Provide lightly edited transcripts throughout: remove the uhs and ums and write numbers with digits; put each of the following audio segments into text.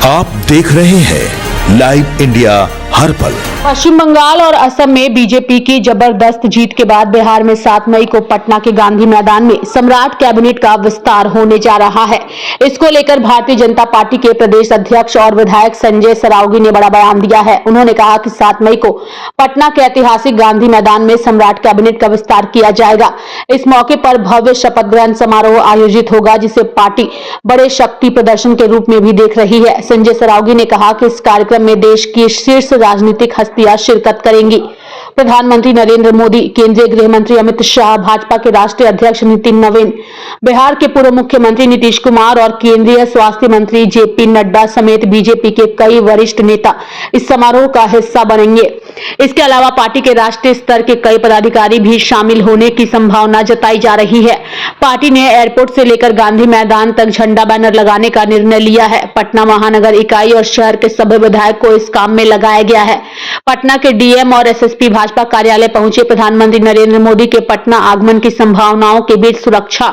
आप देख रहे हैं लाइव इंडिया हर पल। पश्चिम बंगाल और असम में बीजेपी की जबरदस्त जीत के बाद बिहार में 7 मई को पटना के गांधी मैदान में सम्राट कैबिनेट का विस्तार होने जा रहा है। इसको लेकर भारतीय जनता पार्टी के प्रदेश अध्यक्ष और विधायक संजय सरावगी ने बड़ा बयान दिया है। उन्होंने कहा कि 7 मई को पटना के ऐतिहासिक गांधी मैदान में सम्राट कैबिनेट का विस्तार किया जाएगा। इस मौके पर भव्य शपथ ग्रहण समारोह आयोजित होगा, जिसे पार्टी बड़े शक्ति प्रदर्शन के रूप में भी देख रही है। संजय सरावगी ने कहा कि इस कार्यक्रम में देश की शीर्ष राजनीतिक हस्तियां शिरकत करेंगी। प्रधानमंत्री नरेंद्र मोदी, केंद्रीय गृह मंत्री अमित शाह, भाजपा के राष्ट्रीय अध्यक्ष नितिन नवीन, बिहार के पूर्व मुख्यमंत्री नीतीश कुमार और केंद्रीय स्वास्थ्य मंत्री जेपी नड्डा समेत बीजेपी के कई वरिष्ठ नेता इस समारोह का हिस्सा बनेंगे। इसके अलावा पार्टी के राष्ट्रीय स्तर के कई पदाधिकारी भी शामिल होने की संभावना जताई जा रही है। पार्टी ने एयरपोर्ट से लेकर गांधी मैदान तक झंडा बैनर लगाने का निर्णय लिया है। पटना महानगर इकाई और शहर के सभी विधायक को इस काम में लगाया गया है। पटना के डीएम और एसएसपी भाजपा कार्यालय पहुंचे। प्रधानमंत्री नरेंद्र मोदी के पटना आगमन की संभावनाओं के बीच सुरक्षा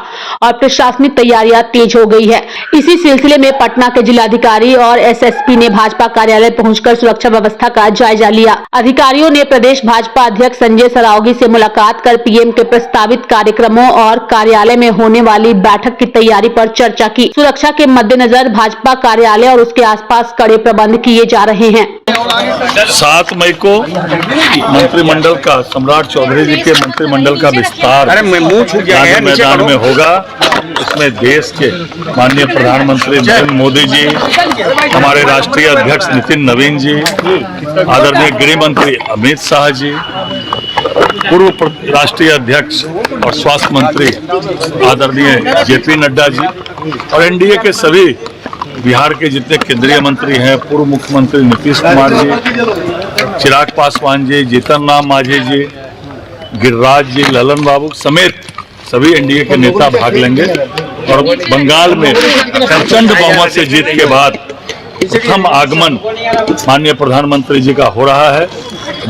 और प्रशासनिक तैयारियां तेज हो गई है। इसी सिलसिले में पटना के जिलाधिकारी और एसएसपी ने भाजपा कार्यालय पहुंचकर सुरक्षा व्यवस्था का जायजा लिया। अधिकारियों ने प्रदेश भाजपा अध्यक्ष संजय सरावगी से मुलाकात कर पीएम के प्रस्तावित कार्यक्रमों और कार्यालय में होने वाली बैठक की तैयारी पर चर्चा की। सुरक्षा के मद्देनजर भाजपा कार्यालय और उसके आसपास कड़े प्रबंध किए जा रहे हैं। 7 मई को मंत्रिमंडल का सम्राट चौधरी जी के मंत्रिमंडल का विस्तार गांधी मैदान में होगा। इसमें देश के माननीय प्रधानमंत्री नरेंद्र मोदी जी, हमारे राष्ट्रीय अध्यक्ष नितिन नवीन जी, आदरणीय गृह मंत्री अमित शाह जी, पूर्व राष्ट्रीय अध्यक्ष और स्वास्थ्य मंत्री आदरणीय जेपी नड्डा जी और एनडीए के सभी बिहार के जितने केंद्रीय मंत्री हैं, पूर्व मुख्यमंत्री नीतीश कुमार जी, चिराग पासवान जी, जीतन राम मांझी जी, गिरिराज जी, ललन बाबू समेत सभी एनडीए के नेता भाग लेंगे। और बंगाल में प्रचंड बहुमत से जीत के बाद प्रथम आगमन माननीय प्रधानमंत्री जी का हो रहा है।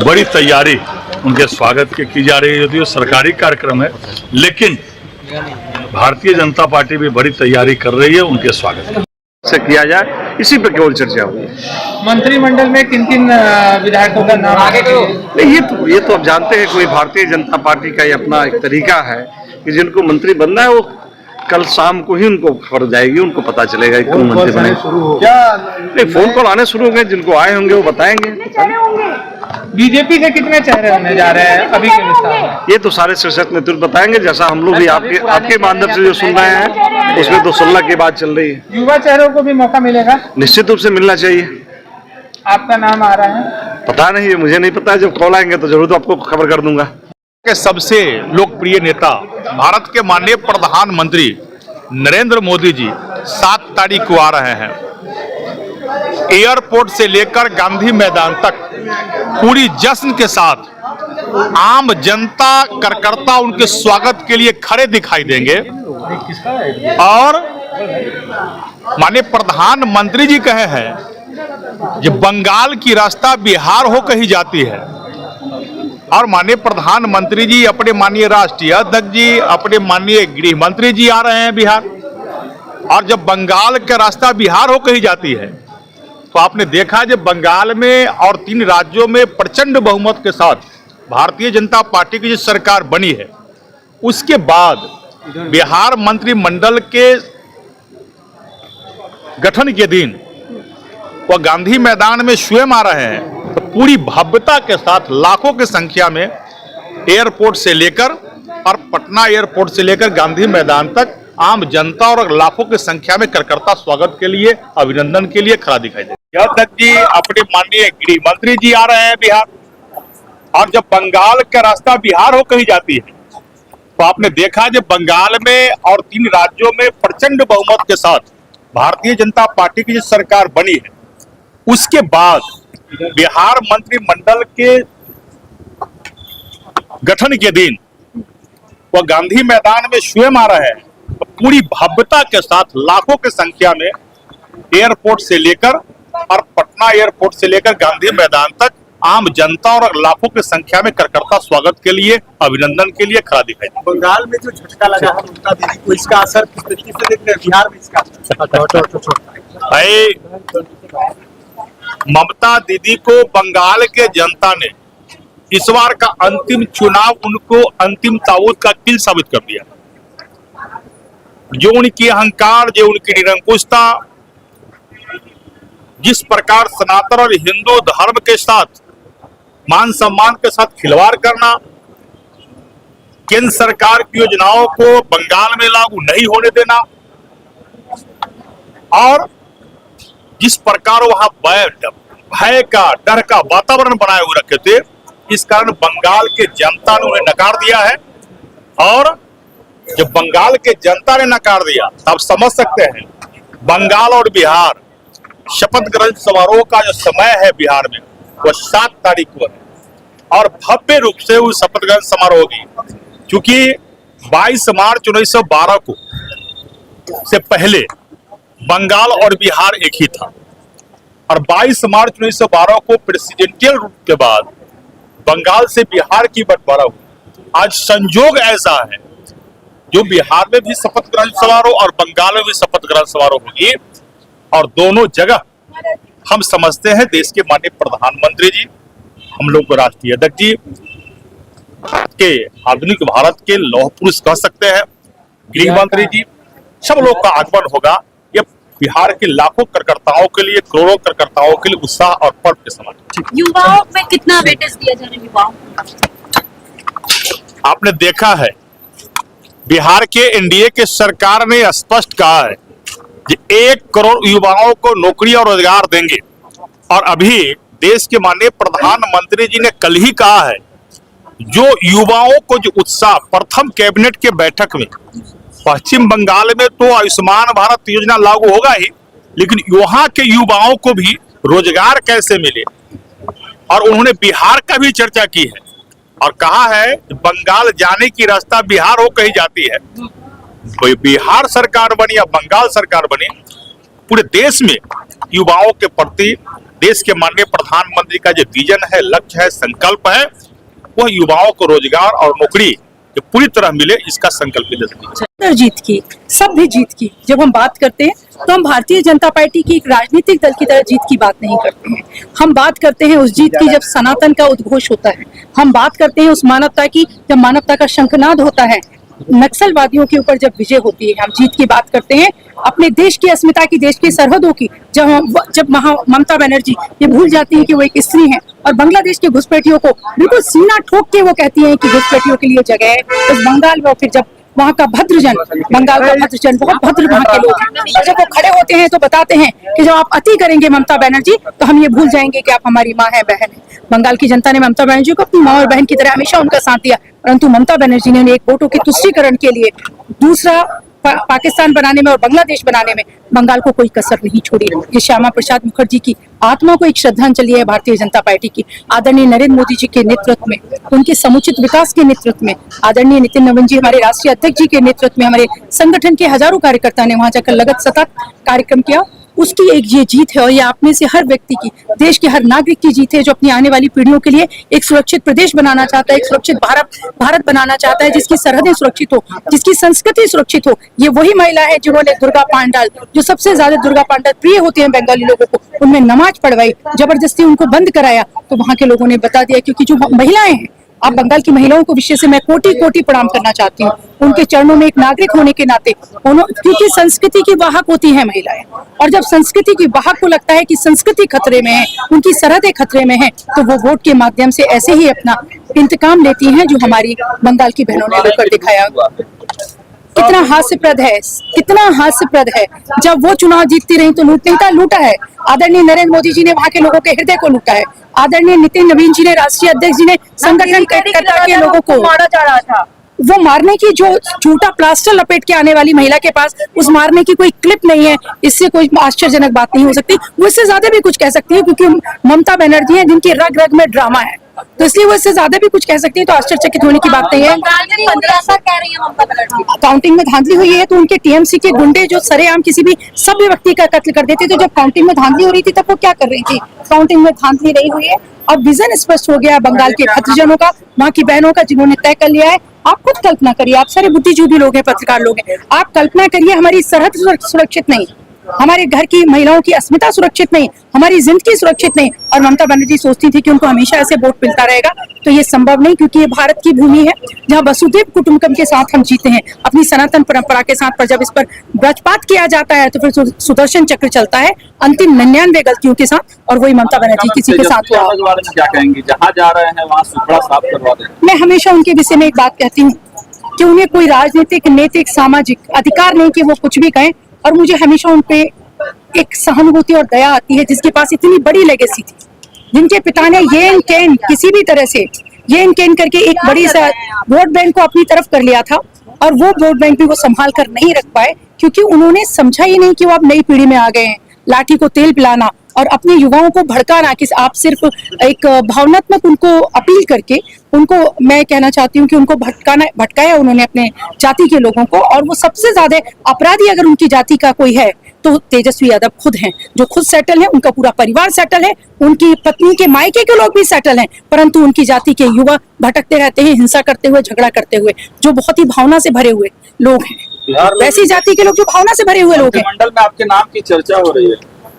बड़ी तैयारी उनके स्वागत की जा रही है। यदि सरकारी कार्यक्रम है, लेकिन भारतीय जनता पार्टी भी बड़ी तैयारी कर रही है उनके स्वागत से किया जाए, इसी पर केवल चर्चा हुई। मंत्रिमंडल में किन-किन विधायकों का नाम आगे नहीं, ये तो आप जानते हैं, कोई भारतीय जनता पार्टी का ये अपना एक तरीका है कि जिनको मंत्री बनना है वो कल शाम को ही उनको खबर जाएगी, उनको पता चलेगा कि कौन मंत्री बने। नहीं, फोन कॉल आने शुरू हो गए, जिनको आए होंगे वो बताएंगे। बीजेपी के कितने चेहरे होने जा रहे हैं अभी के विस्तार में? ये तो सारे शीर्षक नेतृत्व बताएंगे। जैसा हम लोग भी आपके माध्यम से जो सुन रहे हैं, उसमें तो 16 की बात चल रही है। युवा चेहरों को भी मौका मिलेगा? निश्चित रूप से मिलना चाहिए। आपका नाम आ रहा है? पता नहीं, मुझे नहीं पता। जब कॉल आएंगे तो जरूर आपको खबर कर दूंगा। के सबसे लोकप्रिय नेता भारत के माननीय प्रधानमंत्री नरेंद्र मोदी जी 7 तारीख को आ रहे हैं। एयरपोर्ट से लेकर गांधी मैदान तक पूरी जश्न के साथ आम जनता कार्यकर्ता उनके स्वागत के लिए खड़े दिखाई देंगे। और माननीय प्रधानमंत्री जी कहे हैं कि बंगाल की रास्ता बिहार होकर ही जाती है। और माननीय प्रधानमंत्री जी, अपने माननीय राष्ट्रीय अध्यक्ष जी, अपने माननीय गृह मंत्री जी आ रहे हैं बिहार। और जब बंगाल का रास्ता बिहार होकर ही जाती है तो आपने देखा जब बंगाल में और 3 राज्यों में प्रचंड बहुमत के साथ भारतीय जनता पार्टी की जो सरकार बनी है, उसके बाद बिहार मंत्रिमंडल के गठन के दिन वह गांधी मैदान में स्वयं आ रहे हैं। तो पूरी भव्यता के साथ लाखों की संख्या में एयरपोर्ट से लेकर और पटना एयरपोर्ट से लेकर गांधी मैदान तक आम जनता और लाखों की संख्या में कार्यकर्ता स्वागत के लिए, अभिनंदन के लिए खड़ा दिखाई देगा। अध्यक्ष जी, अपने माननीय गृह मंत्री जी आ रहे हैं बिहार। और जब बंगाल का रास्ता बिहार होकर ही जाती है तो आपने देखा जब बंगाल में और 3 राज्यों में प्रचंड बहुमत के साथ भारतीय जनता पार्टी की जो सरकार बनी है, उसके बाद बिहार मंत्रिमंडल के गठन के दिन वह गांधी मैदान में स्वयं आ रहे हैं। तो पूरी भव्यता के साथ लाखों की संख्या में एयरपोर्ट से लेकर और पटना एयरपोर्ट से लेकर गांधी मैदान तक आम जनता और लाखों की संख्या में कार्यकर्ता स्वागत के लिए, अभिनंदन के लिए खड़ा दिखाई देगा। बंगाल में जो झटका लगा है ममता दीदी को, इसका असर किस तरीके से देख रहे हैं बिहार में? इसका भाई ममता दीदी को बंगाल के जनता ने इस बार का अंतिम चुनाव उनको अंतिम ताबूत का किल साबित कर दिया। जो उनकी अहंकार, जो उनकी निरंकुशता, जिस प्रकार सनातन और हिंदू धर्म के साथ मान सम्मान के साथ खिलवाड़ करना, केंद्र सरकार की योजनाओं को बंगाल में लागू नहीं होने देना और जिस प्रकार वहां भय का, डर का वातावरण बनाए हुए रखे थे, इस कारण बंगाल के जनता ने उन्हें नकार दिया है। और जब बंगाल के जनता ने नकार दिया तब समझ सकते हैं बंगाल और बिहार शपथ ग्रहण समारोह का जो समय है बिहार में वो 7 तारीख को है और भव्य रूप से उस शपथ ग्रहण समारोह होगी। क्योंकि 22 मार्च 1912 को से पहले बंगाल और बिहार एक ही था और 22 मार्च 1912 को प्रेसिडेंशियल रूप के बाद बंगाल से बिहार की बंटवारा हुई। आज संजोग ऐसा है जो बिहार में भी शपथ ग्रहण समारोह और बंगाल में भी शपथ ग्रहण समारोह होगी और दोनों जगह हम समझते हैं देश के माननीय प्रधानमंत्री जी, हम लोग को राष्ट्रीय अध्यक्ष जी के आधुनिक भारत के लौह पुरुष कह सकते हैं, गृह मंत्री जी, सब लोग का आगमन होगा। ये बिहार के लाखों कार्यकर्ताओं के लिए, करोड़ों कार्यकर्ताओं के लिए उत्साह और पर्व के समान। युवाओं में कितना वेटेज दिया जा रहा है युवाओं? आपने देखा है बिहार के एनडीए के सरकार ने स्पष्ट कहा है कि 1 करोड़ युवाओं को नौकरी और रोजगार देंगे और अभी देश के माननीय प्रधानमंत्री जी ने कल ही कहा है जो युवाओं को जो उत्साह, प्रथम कैबिनेट के बैठक में पश्चिम बंगाल में तो आयुष्मान भारत योजना लागू होगा ही, लेकिन वहां के युवाओं को भी रोजगार कैसे मिले और उन्होंने बिहार का भी चर्चा की है और कहा है बंगाल जाने की रास्ता बिहार हो कही जाती है। कोई बिहार सरकार बनी या बंगाल सरकार बनी, पूरे देश में युवाओं के प्रति देश के माननीय प्रधानमंत्री का जो विजन है, लक्ष्य है, संकल्प है, वह युवाओं को रोजगार और नौकरी जो पूरी तरह मिले, इसका संकल्प ले। जीत की, सभ्य जीत की जब हम बात करते हैं तो हम भारतीय जनता पार्टी की एक राजनीतिक दल की तरह जीत की बात नहीं करते हैं। हम बात करते हैं उस जीत की जब सनातन का उद्घोष होता है, हम बात करते हैं उस मानवता की जब मानवता का शंखनाद होता है, नक्सलवादियों के ऊपर जब विजय होती है। हम जीत की बात करते हैं अपने देश की अस्मिता की, देश की सरहदों की, जब ममता बनर्जी ये भूल जाती है कि वो एक स्त्री है और बांग्लादेश के घुसपैठियों को बिल्कुल सीना ठोक के वो कहती है कि घुसपैठियों के लिए जगह है उस बंगाल में। और फिर जब वहाँ का भद्रजन, बंगाल का भद्रजन, बहुत भद्र वहाँ के लोग हैं, और जब वो खड़े होते हैं तो बताते हैं कि जब आप अति करेंगे ममता बनर्जी तो हम ये भूल जाएंगे कि आप हमारी माँ है, बहन है। बंगाल की जनता ने ममता बनर्जी को अपनी माँ और बहन की तरह हमेशा उनका साथ दिया, परंतु ममता बनर्जी ने एक वोटों के तुष्टीकरण के लिए दूसरा पाकिस्तान बनाने में और बांग्लादेश बनाने में बंगाल को कोई कसर नहीं छोड़ी। ये श्यामा प्रसाद मुखर्जी की आत्मा को एक श्रद्धांजलि है भारतीय जनता पार्टी की। आदरणीय नरेंद्र मोदी जी के नेतृत्व में, उनके समुचित विकास के नेतृत्व में, आदरणीय नितिन नवीन जी हमारे राष्ट्रीय अध्यक्ष जी के नेतृत्व में, हमारे संगठन के हजारों कार्यकर्ता ने वहां जाकर लगत सतत कार्यक्रम किया। उसकी एक ये जीत है और ये आप में से हर व्यक्ति की, देश के हर नागरिक की जीत है जो अपनी आने वाली पीढ़ियों के लिए एक सुरक्षित प्रदेश बनाना चाहता है, एक सुरक्षित भारत बनाना चाहता है, जिसकी सरहदें सुरक्षित हो, जिसकी संस्कृति सुरक्षित हो। ये वही महिला है जिन्होंने दुर्गा पांडाल, जो सबसे ज्यादा दुर्गा पांडाल प्रिय होते हैं बंगाली लोगों को, उनमें नमाज पढ़वाई, जबरदस्ती उनको बंद कराया। तो वहां के लोगों ने बता दिया, क्योंकि जो महिलाएं हैं, आप बंगाल की महिलाओं को विशेष से मैं कोटि कोटि प्रणाम करना चाहती हूँ उनके चरणों में एक नागरिक होने के नाते, क्योंकि संस्कृति की वाहक होती है महिलाएं, और जब संस्कृति की वाहक को लगता है कि संस्कृति खतरे में है, उनकी सरहदें खतरे में है, तो वो वोट के माध्यम से ऐसे ही अपना इंतकाम लेती हैं, जो हमारी बंगाल की बहनों ने लेकर दिखाया। कितना हास्यप्रद है, कितना हास्यप्रद है। जब वो चुनाव जीतती रही तो लूटा है। आदरणीय नरेंद्र मोदी जी ने वहाँ के लोगों के हृदय को लूटा है। आदरणीय नितिन नवीन जी ने, राष्ट्रीय अध्यक्ष जी ने संगठन कार्यकर्ता के लोगों को मारा जा रहा था। वो मारने की जो झूठा प्लास्टर लपेट के आने वाली महिला के पास उस मारने की कोई क्लिप नहीं है, इससे कोई आश्चर्यजनक बात नहीं हो सकती। वो इससे ज्यादा भी कुछ कह सकती है, क्योंकि ममता बनर्जी है जिनकी रग रग में ड्रामा है, तो इसलिए वो इससे ज्यादा भी कुछ कह सकती है, तो आश्चर्यचकित होने की बात नहीं है। काउंटिंग में धांधली हुई है तो उनके टीएमसी के गुंडे जो सरेआम किसी भी सभ्य व्यक्ति का कत्ल कर देते थे, जब काउंटिंग में धांधली हो रही थी तब वो क्या कर रही थी? काउंटिंग में धांधली नहीं हुई है। अब विजन स्पष्ट हो गया बंगाल के भद्रजनों का, वहाँ की बहनों का, जिन्होंने तय कर लिया है। आप खुद कल्पना करिए, आप सारे बुद्धिजीवी लोग हैं, पत्रकार लोग हैं, आप कल्पना करिए हमारी सरहद सुरक्षित नहीं, हमारे घर की महिलाओं की अस्मिता सुरक्षित नहीं, हमारी जिंदगी सुरक्षित नहीं, और ममता बनर्जी सोचती थी कि उनको हमेशा ऐसे वोट मिलता रहेगा, तो ये संभव नहीं, क्योंकि ये भारत की भूमि है जहाँ वसुधैव कुटुंबकम के साथ हम जीते हैं, अपनी सनातन परंपरा के साथ। पर जब इस पर वज्रपात किया जाता है तो फिर सुदर्शन चक्र चलता है अंतिम 99 गलतियों के साथ, और वही ममता बनर्जी किसी के साथ हुआ। क्या कहेंगी, जहाँ जा रहे हैं वहाँ सुथरा साफ करवा दें? मैं हमेशा उनके विषय में एक बात कहती हूँ कि उन्हें कोई राजनीतिक, नैतिक, सामाजिक अधिकार नहीं कि वो कुछ भी कहें, और मुझे हमेशा उन पे एक सहानुभूति और दया आती है, जिसके पास इतनी बड़ी लेगेसी थी, जिनके पिता ने येन केन किसी भी तरह से येन केन करके एक बड़ी सा वोट बैंक को अपनी तरफ कर लिया था, और वो वोट बैंक भी वो संभाल कर नहीं रख पाए, क्योंकि उन्होंने समझा ही नहीं कि वो अब नई पीढ़ी में आ गए हैं। लाठी को तेल पिलाना और अपने युवाओं को भड़काना कि आप सिर्फ एक भावनात्मक उनको अपील करके उनको, मैं कहना चाहती हूँ कि उनको भटकाया उन्होंने अपने जाति के लोगों को। और वो सबसे ज्यादा अपराधी अगर उनकी जाति का कोई है तो तेजस्वी यादव खुद हैं, जो खुद सेटल है, उनका पूरा परिवार सेटल है, उनकी पत्नी के मायके के लोग भी सेटल हैं, परंतु उनकी जाति के युवा भटकते रहते हैं, हिंसा करते हुए, झगड़ा करते हुए, जो बहुत ही भावना से भरे हुए लोग हैं। वैसी जाति के लोग जो भावना से भरे हुए लोग हैं। मंडल में आपके नाम की चर्चा हो रही है।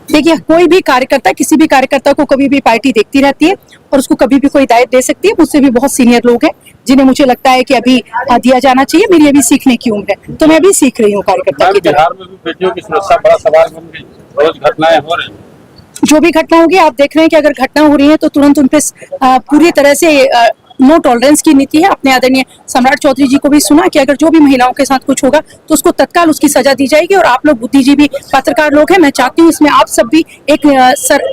देखिए, कोई भी कार्यकर्ता किसी भी कार्यकर्ता को कभी भी पार्टी देखती रहती है और उसको कभी भी कोई दायित्व दे सकती है। मुझसे भी बहुत सीनियर लोग हैं जिन्हें मुझे लगता है कि अभी दिया जाना चाहिए। मेरी अभी सीखने की उम्र है, तो मैं भी सीख रही हूँ कार्यकर्ता की तरह। बिहार में भी बेटियों की सुरक्षा बड़ा सवाल बन गई, रोज घटनाएं हो रही। जो भी घटना होगी, आप देख रहे हैं कि अगर घटना हो रही है तो तुरंत उन पे पूरी तरह से नो टॉलरेंस की नीति है। अपने आदरणीय सम्राट चौधरी जी को भी सुना कि अगर जो भी महिलाओं के साथ कुछ होगा तो उसको तत्काल उसकी सजा दी जाएगी। और आप लोग बुद्धिजीवी पत्रकार लोग हैं, मैं चाहती हूँ इसमें आप सब भी एक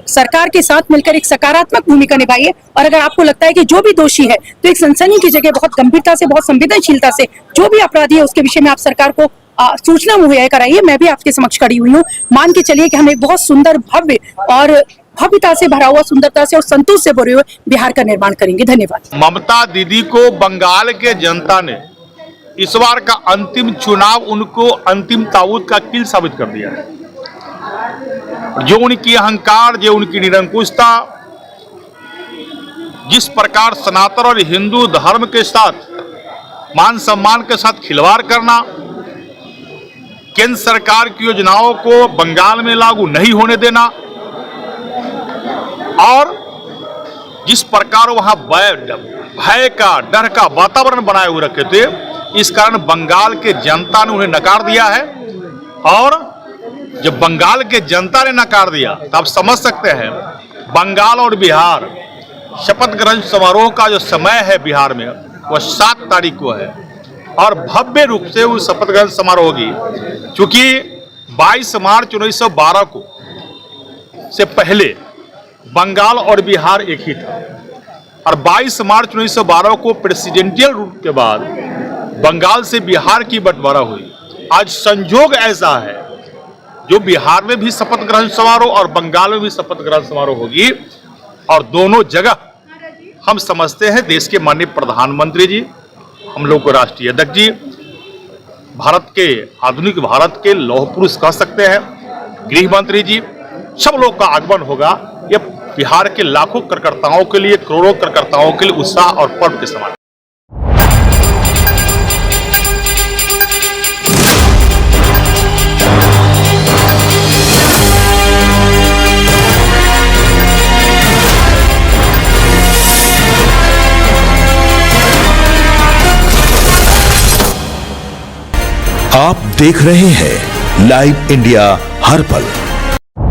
सरकार के साथ मिलकर एक सकारात्मक भूमिका निभाइए। और अगर आपको लगता है कि जो भी दोषी है तो एक सनसनी की जगह बहुत गंभीरता से, बहुत संवेदनशीलता से जो भी अपराधी है उसके विषय में आप सरकार को सूचना मुहैया कराइए। मैं भी आपके समक्ष खड़ी हुई हूँ। मान के चलिए कि हम एक बहुत सुंदर, भव्य और भव्यता से भरा हुआ, सुंदरता से और संतोष से भरे हुए बिहार का निर्माण करेंगे। धन्यवाद। ममता दीदी को बंगाल के जनता ने इस बार का अंतिम चुनाव उनको अंतिम ताबूत का किल साबित कर दिया है। जो उनकी अहंकार, जो उनकी निरंकुशता, जिस प्रकार सनातन और हिंदू धर्म के साथ, मान सम्मान के साथ खिलवाड़ करना, केंद्र सरकार की योजनाओं को बंगाल में लागू नहीं होने देना, और जिस प्रकार वहां भय का, डर का वातावरण बनाए हुए रखे थे, इस कारण बंगाल के जनता ने उन्हें नकार दिया है। और जब बंगाल के जनता ने नकार दिया तो आप समझ सकते हैं बंगाल और बिहार शपथ ग्रहण समारोह का जो समय है बिहार में वह 7 तारीख को है, और भव्य रूप से वो शपथ ग्रहण समारोह होगी। क्योंकि 22 मार्च 1912 को से पहले बंगाल और बिहार एक ही था, और 22 मार्च 1912 को प्रेसिडेंशियल रूट के बाद बंगाल से बिहार की बंटवारा हुई। आज संजोग ऐसा है जो बिहार में भी शपथ ग्रहण समारोह और बंगाल में भी शपथ ग्रहण समारोह होगी, और दोनों जगह हम समझते हैं देश के माननीय प्रधानमंत्री जी, हम लोग को राष्ट्रीय अध्यक्ष जी, भारत के, आधुनिक भारत के लौह पुरुष कह सकते हैं, गृह मंत्री जी, सब लोग का आगमन होगा। यह बिहार के लाखों कार्यकर्ताओं के लिए, करोड़ों कार्यकर्ताओं के लिए उत्साह और पर्व के समान। आप देख रहे हैं लाइव इंडिया हर पल।